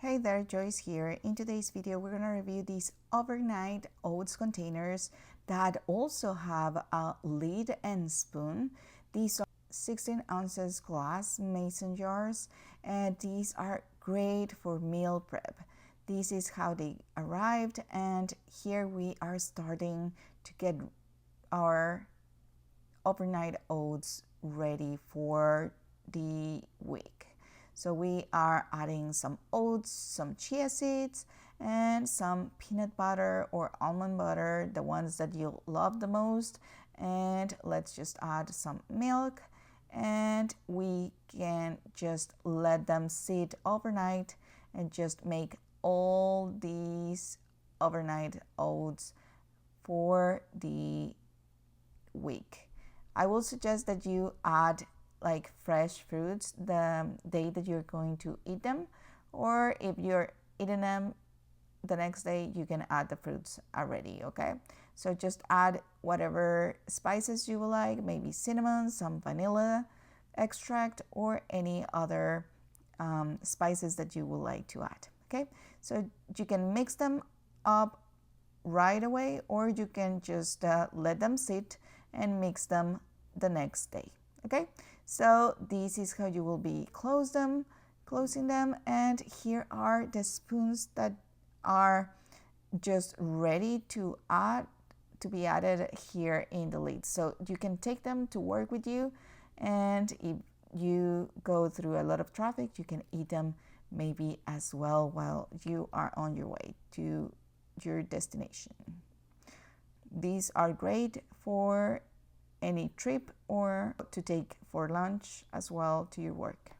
Hey there, Joyce here. In today's video, we're going to review these overnight oats containers that also have a lid and spoon. These are 16 ounces glass mason jars, and these are great for meal prep. This is how they arrived, and here we are starting to get our overnight oats ready for the week. So we are adding some oats, some chia seeds, and some peanut butter or almond butter, the ones that you love the most. And let's just add some milk, and we can just let them sit overnight and just make all these overnight oats for the week. I will suggest that you add like fresh fruits the day that you're going to eat them, or if you're eating them the next day, you can add the fruits already. Okay, so just add whatever spices you would like, maybe cinnamon, some vanilla extract, or any other spices that you would like to add. Okay, so you can mix them up right away, or you can just let them sit and mix them the next day. Okay, so this is how you will be closing them, and here are the spoons that are just ready to be added here in the lid. So you can take them to work with you, and if you go through a lot of traffic, you can eat them maybe as well while you are on your way to your destination. These are great for any trip or to take for lunch as well to your work.